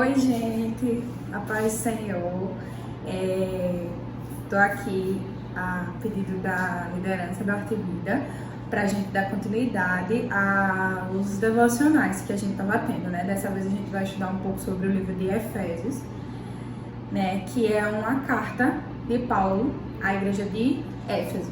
Oi, gente, a paz do Senhor. Estou aqui a pedido da liderança da Arte Vida para a gente dar continuidade aos devocionais que a gente estava tendo, né? Dessa vez a gente vai estudar um pouco sobre o livro de Efésios, né? Que é uma carta de Paulo à igreja de Éfeso.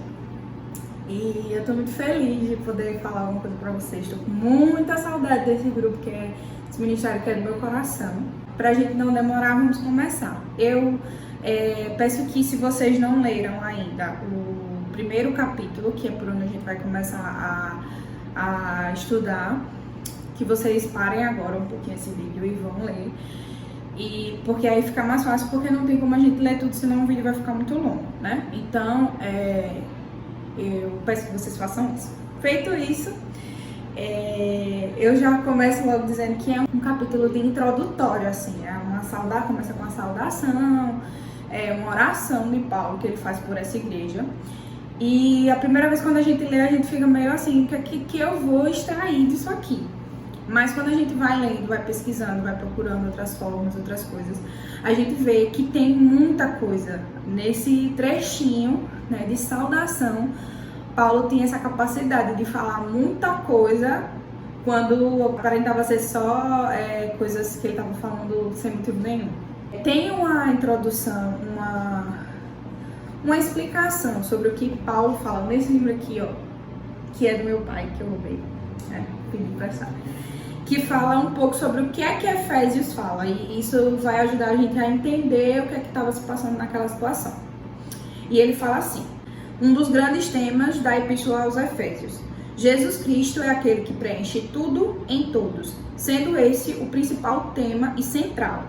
E eu estou muito feliz de poder falar alguma coisa para vocês. Estou com muita saudade desse grupo, que é esse ministério que é do meu coração. Para a gente não demorar, vamos começar. Eu peço que, se vocês não leram ainda o primeiro capítulo, que é por onde a gente vai começar a estudar, que vocês parem agora um pouquinho esse vídeo e vão ler. Porque aí fica mais fácil, porque não tem como a gente ler tudo, senão o vídeo vai ficar muito longo, né? Então, eu peço que vocês façam isso. Feito isso, eu já começo logo dizendo que é um capítulo de introdutório, assim, começa com uma saudação, uma oração de Paulo que ele faz por essa igreja. E a primeira vez quando a gente lê, a gente fica meio assim, que eu vou extrair disso aqui? Mas quando a gente vai lendo, vai pesquisando, vai procurando outras formas, outras coisas, a gente vê que tem muita coisa nesse trechinho, né, de saudação. Paulo tinha essa capacidade de falar muita coisa quando aparentava ser só coisas que ele estava falando sem motivo nenhum. Tem uma introdução, uma explicação sobre o que Paulo fala nesse livro aqui, ó, que é do meu pai, que eu roubei, pedi emprestado, que fala um pouco sobre o que é que Efésios fala, e isso vai ajudar a gente a entender o que é que estava se passando naquela situação. E ele fala assim: um dos grandes temas da Epístola aos Efésios: Jesus Cristo é aquele que preenche tudo em todos, sendo esse o principal tema e central.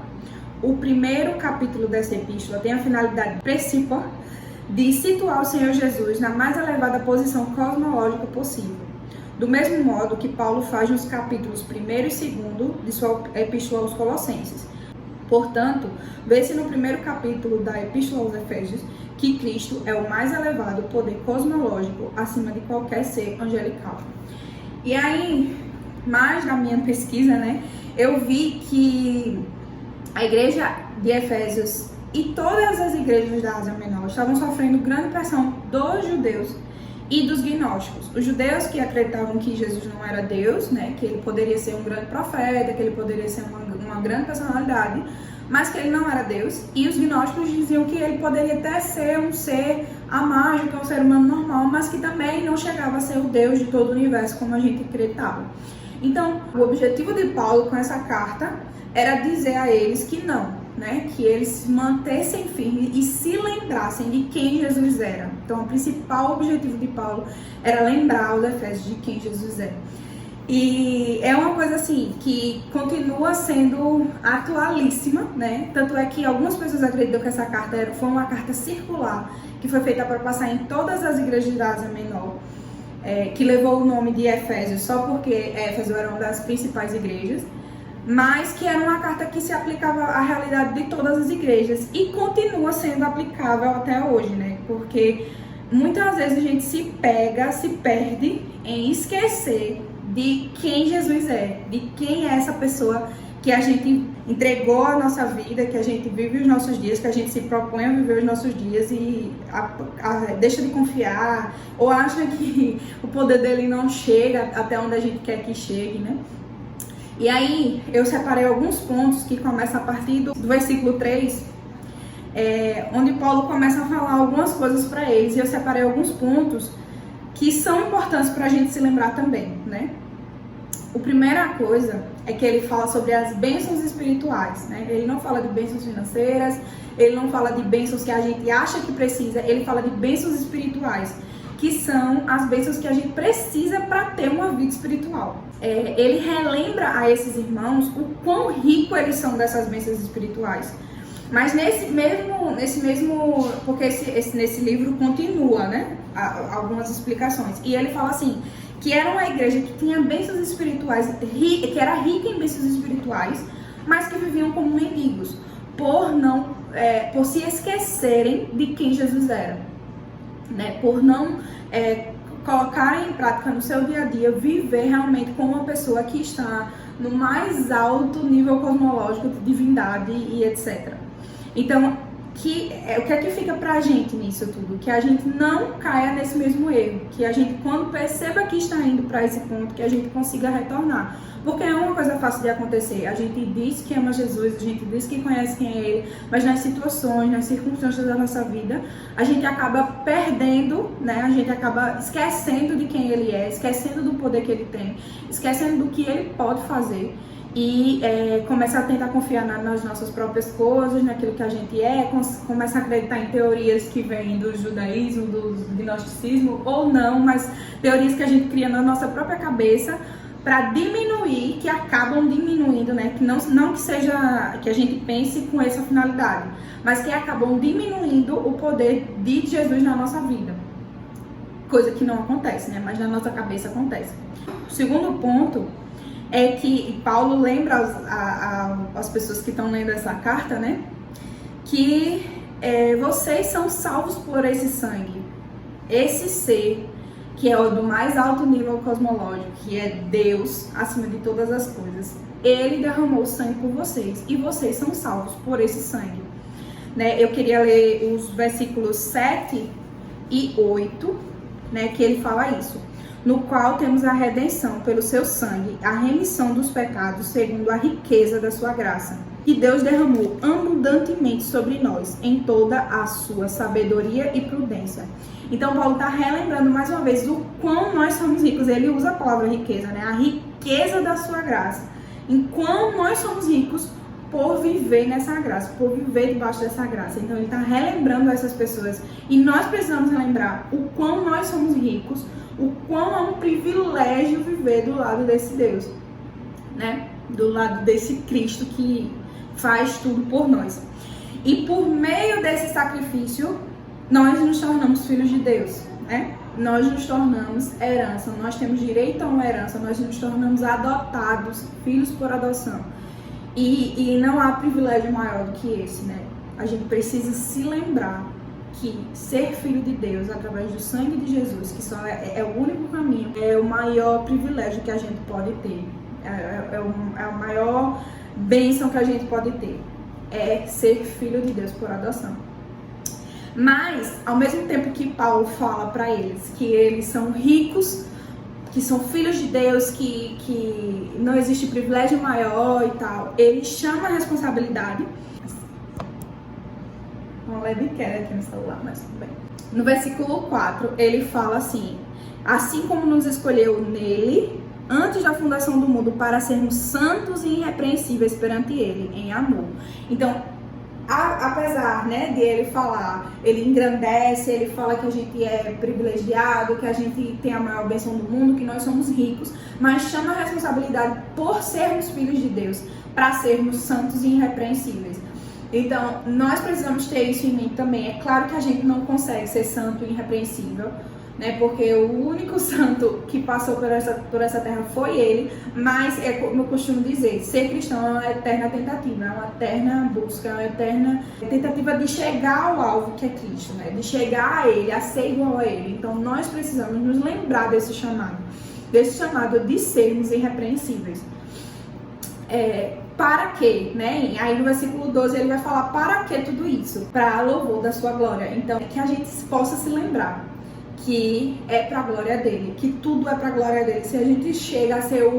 O primeiro capítulo dessa epístola tem a finalidade principal de situar o Senhor Jesus na mais elevada posição cosmológica possível, do mesmo modo que Paulo faz nos capítulos 1 e 2 de sua Epístola aos Colossenses. Portanto, vê-se no primeiro capítulo da Epístola aos Efésios que Cristo é o mais elevado poder cosmológico acima de qualquer ser angelical. E aí, mais na minha pesquisa, né, eu vi que a igreja de Efésios e todas as igrejas da Ásia Menor estavam sofrendo grande pressão dos judeus e dos gnósticos. Os judeus que acreditavam que Jesus não era Deus, né, que ele poderia ser um grande profeta, que ele poderia ser uma grande personalidade, mas que ele não era Deus. E os gnósticos diziam que ele poderia até ser um ser amágico, um ser humano normal, mas que também não chegava a ser o Deus de todo o universo como a gente acreditava. Então, o objetivo de Paulo com essa carta era dizer a eles que não, né? Que eles se mantessem firmes e se lembrassem de quem Jesus era. Então, o principal objetivo de Paulo era lembrar os Efésios de quem Jesus é. E é uma coisa assim que continua sendo atualíssima, né? Tanto é que algumas pessoas acreditam que essa carta foi uma carta circular que foi feita para passar em todas as igrejas da Ásia Menor, que levou o nome de Efésios só porque Éfeso era uma das principais igrejas, mas que era uma carta que se aplicava à realidade de todas as igrejas e continua sendo aplicável até hoje, né? Porque muitas vezes a gente se perde em esquecer de quem Jesus é, de quem é essa pessoa que a gente entregou a nossa vida, que a gente vive os nossos dias, que a gente se propõe a viver os nossos dias e deixa de confiar, ou acha que o poder dele não chega até onde a gente quer que chegue, né? E aí, eu separei alguns pontos que começam a partir do versículo 3, onde Paulo começa a falar algumas coisas para eles, e eu separei alguns pontos que são importantes para a gente se lembrar também, né? A primeira coisa é que ele fala sobre as bênçãos espirituais, né? Ele não fala de bênçãos financeiras, ele não fala de bênçãos que a gente acha que precisa, ele fala de bênçãos espirituais, que são as bênçãos que a gente precisa para ter uma vida espiritual. Ele relembra a esses irmãos o quão rico eles são dessas bênçãos espirituais. Mas nesse mesmo, porque nesse livro continua, né, algumas explicações. E ele fala assim, que era uma igreja que tinha bênçãos espirituais, que era rica em bênçãos espirituais, mas que viviam como mendigos, por se esquecerem de quem Jesus era, né, por não colocar em prática no seu dia a dia, viver realmente como uma pessoa que está no mais alto nível cosmológico de divindade e etc. Então, o que é que fica pra gente nisso tudo? Que a gente não caia nesse mesmo erro, que a gente, quando perceba que está indo para esse ponto, que a gente consiga retornar. Porque é uma coisa fácil de acontecer. A gente diz que ama Jesus, a gente diz que conhece quem é Ele, mas nas situações, nas circunstâncias da nossa vida, a gente acaba perdendo, né? A gente acaba esquecendo de quem Ele é, esquecendo do poder que Ele tem, esquecendo do que Ele pode fazer. E começa a tentar confiar nas nossas próprias coisas, naquilo que a gente começa a acreditar em teorias que vêm do judaísmo, do gnosticismo, ou não, mas teorias que a gente cria na nossa própria cabeça para diminuir, que acabam diminuindo, né? Que não que seja que a gente pense com essa finalidade, mas que acabam diminuindo o poder de Jesus na nossa vida. Coisa que não acontece, né? Mas na nossa cabeça acontece. O segundo ponto é que Paulo lembra às pessoas que estão lendo essa carta, né? Que vocês são salvos por esse sangue. Esse ser que é o do mais alto nível cosmológico, que é Deus acima de todas as coisas. Ele derramou sangue por vocês e vocês são salvos por esse sangue. Né? Eu queria ler os versículos 7 e 8, né, que ele fala isso. No qual temos a redenção pelo seu sangue, a remissão dos pecados segundo a riqueza da sua graça, que Deus derramou abundantemente sobre nós, em toda a sua sabedoria e prudência. Então Paulo está relembrando mais uma vez o quão nós somos ricos. Ele usa a palavra riqueza, né? A riqueza da sua graça. Em quão nós somos ricos por viver nessa graça, por viver debaixo dessa graça. Então ele está relembrando essas pessoas. E nós precisamos relembrar o quão nós somos ricos, o quão é um privilégio viver do lado desse Deus, né? Do lado desse Cristo que faz tudo por nós. E por meio desse sacrifício, nós nos tornamos filhos de Deus, né? Nós nos tornamos herança, nós temos direito a uma herança, nós nos tornamos adotados, filhos por adoção. E não há privilégio maior do que esse, né? A gente precisa se lembrar que ser filho de Deus através do sangue de Jesus, que só é o único caminho, é o maior privilégio que a gente pode ter, é a maior bênção que a gente pode ter, é ser filho de Deus por adoção. Mas, ao mesmo tempo que Paulo fala para eles que eles são ricos, que são filhos de Deus, que não existe privilégio maior e tal, ele chama a responsabilidade. Uma leve queda aqui no celular, mas tudo bem. No versículo 4, ele fala assim: assim como nos escolheu nele, antes da fundação do mundo, para sermos santos e irrepreensíveis perante ele, em amor. Então, apesar, né, de ele falar, ele engrandece, ele fala que a gente é privilegiado, que a gente tem a maior bênção do mundo, que nós somos ricos, mas chama a responsabilidade por sermos filhos de Deus, para sermos santos e irrepreensíveis. Então, nós precisamos ter isso em mente também. É claro que a gente não consegue ser santo e irrepreensível, né? Porque o único santo que passou por essa terra foi ele, mas é como eu costumo dizer, ser cristão é uma eterna tentativa, é uma eterna busca, é uma eterna tentativa de chegar ao alvo que é Cristo, né? De chegar a ele, a ser igual a ele. Então nós precisamos nos lembrar desse chamado de sermos irrepreensíveis. Para quê, né? Aí no versículo 12 ele vai falar para que tudo isso? Para louvor da sua glória. Então, que a gente possa se lembrar que é para a glória dele, que tudo é para a glória dele. Se a gente chega a ser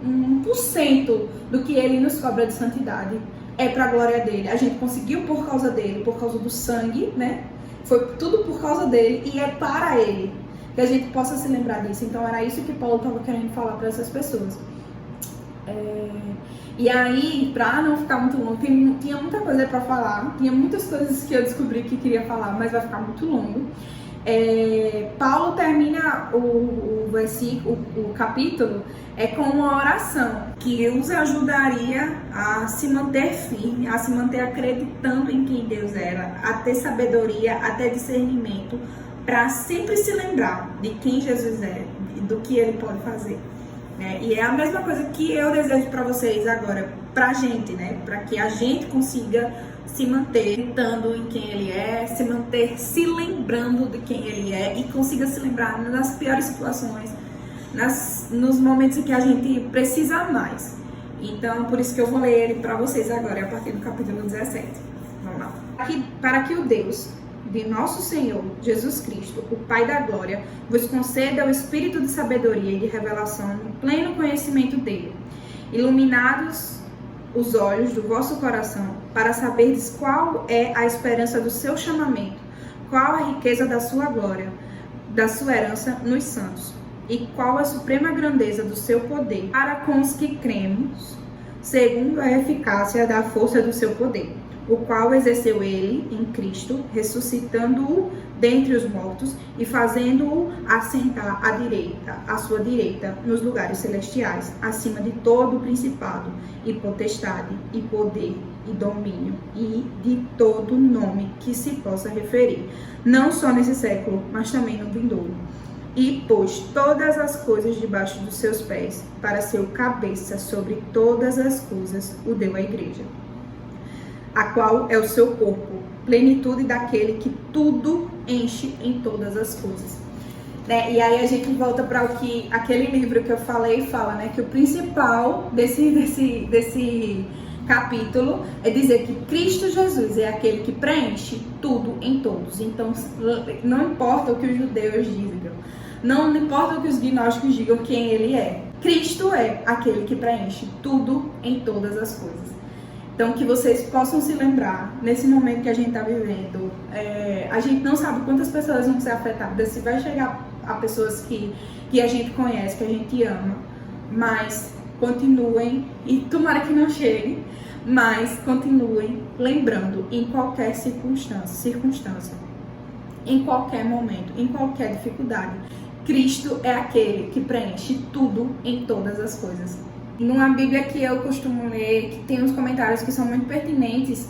1% do que ele nos cobra de santidade, é para a glória dele. A gente conseguiu por causa dele, por causa do sangue, né? Foi tudo por causa dele e é para ele. Que a gente possa se lembrar disso. Então era isso que Paulo estava querendo falar para essas pessoas. E aí, pra não ficar muito longo, tinha muita coisa pra falar, tinha muitas coisas que eu descobri que queria falar, mas vai ficar muito longo. Paulo termina o versículo, o capítulo, com uma oração que os ajudaria a se manter firme, a se manter acreditando em quem Deus era, a ter sabedoria, a ter discernimento, para sempre se lembrar de quem Jesus é e do que ele pode fazer. E é a mesma coisa que eu desejo para vocês agora, pra gente, né? Para que a gente consiga se manter acreditando em quem ele é, se manter se lembrando de quem ele é e consiga se lembrar nas piores situações, nos momentos em que a gente precisa mais. Então, por isso que eu vou ler ele para vocês agora, a partir do capítulo 17. Vamos lá. Para que o Deus de nosso Senhor Jesus Cristo, o Pai da Glória, vos conceda o espírito de sabedoria e de revelação no pleno conhecimento dele, iluminados os olhos do vosso coração, para saberdes qual é a esperança do seu chamamento, qual a riqueza da sua glória, da sua herança nos santos, e qual a suprema grandeza do seu poder para com os que cremos, segundo a eficácia da força do seu poder, o qual exerceu ele em Cristo, ressuscitando-o dentre os mortos e fazendo-o assentar à sua direita, nos lugares celestiais, acima de todo o principado, e potestade, e poder, e domínio, e de todo nome que se possa referir, não só nesse século, mas também no vindouro. E pôs todas as coisas debaixo dos seus pés, para ser o cabeça sobre todas as coisas, o deu à igreja, a qual é o seu corpo, plenitude daquele que tudo enche em todas as coisas. Né? E aí a gente volta para o que aquele livro que eu falei fala, né? Que o principal desse capítulo é dizer que Cristo Jesus é aquele que preenche tudo em todos. Então, não importa o que os judeus digam, não importa o que os gnósticos digam quem ele é, Cristo é aquele que preenche tudo em todas as coisas. Então, que vocês possam se lembrar, nesse momento que a gente está vivendo, a gente não sabe quantas pessoas vão ser afetadas, se vai chegar a pessoas que a gente conhece, que a gente ama, mas continuem, e tomara que não chegue, mas continuem lembrando em qualquer circunstância, em qualquer momento, em qualquer dificuldade, Cristo é aquele que preenche tudo em todas as coisas. Numa Bíblia que eu costumo ler, que tem uns comentários que são muito pertinentes,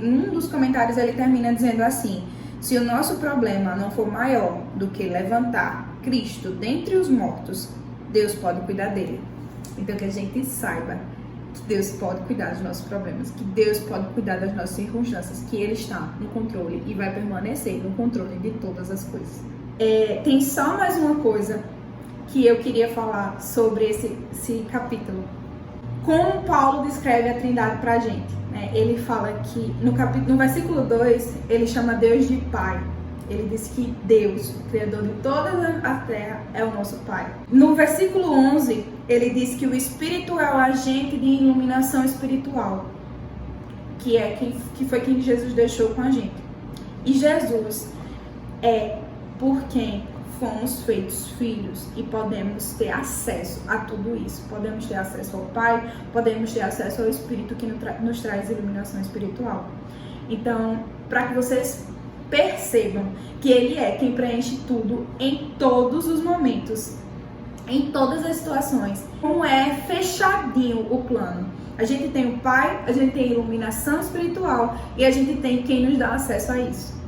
num dos comentários ele termina dizendo assim: se o nosso problema não for maior do que levantar Cristo dentre os mortos, Deus pode cuidar dele. Então que a gente saiba que Deus pode cuidar dos nossos problemas, que Deus pode cuidar das nossas circunstâncias, que Ele está no controle e vai permanecer no controle de todas as coisas. Tem só mais uma coisa que eu queria falar sobre esse capítulo. Como Paulo descreve a Trindade pra gente, né? Ele fala que no versículo 2, ele chama Deus de Pai. Ele diz que Deus, o Criador de toda a terra, é o nosso Pai. No versículo 11, ele diz que o Espírito é o agente de iluminação espiritual, que foi quem Jesus deixou com a gente. E Jesus é por quem fomos feitos filhos e podemos ter acesso a tudo isso. Podemos ter acesso ao Pai, podemos ter acesso ao Espírito que nos traz iluminação espiritual. Então, para que vocês percebam que Ele é quem preenche tudo em todos os momentos, em todas as situações. Como é fechadinho o plano. A gente tem o Pai, a gente tem iluminação espiritual e a gente tem quem nos dá acesso a isso.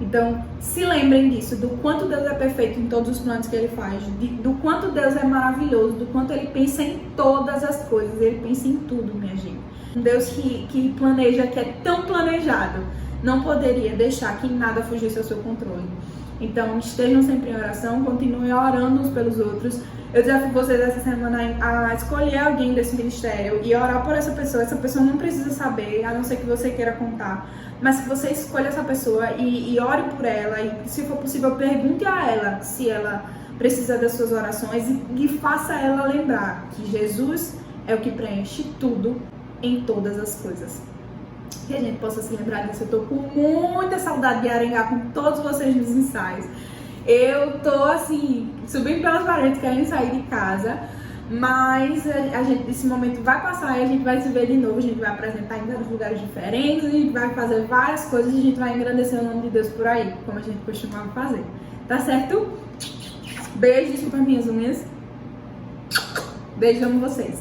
Então, se lembrem disso, do quanto Deus é perfeito em todos os planos que Ele faz, do quanto Deus é maravilhoso, do quanto Ele pensa em todas as coisas, Ele pensa em tudo, minha gente. Um Deus que planeja, que é tão planejado, não poderia deixar que nada fugisse ao seu controle. Então, estejam sempre em oração, continuem orando uns pelos outros. Eu desafio vocês essa semana a escolher alguém desse ministério e orar por essa pessoa. Essa pessoa não precisa saber, a não ser que você queira contar, mas que você escolha essa pessoa e ore por ela. E, se for possível, pergunte a ela se ela precisa das suas orações e faça ela lembrar que Jesus é o que preenche tudo em todas as coisas. Que a gente possa se lembrar disso. Eu tô com muita saudade de arengar com todos vocês nos ensaios. Eu tô assim, subindo pelas paredes, querendo sair de casa, mas esse momento vai passar e a gente vai se ver de novo, a gente vai apresentar em vários lugares diferentes, a gente vai fazer várias coisas e a gente vai engrandecer o nome de Deus por aí, como a gente costumava fazer. Tá certo? Beijo, desculpa minhas unhas. Beijo, amo vocês.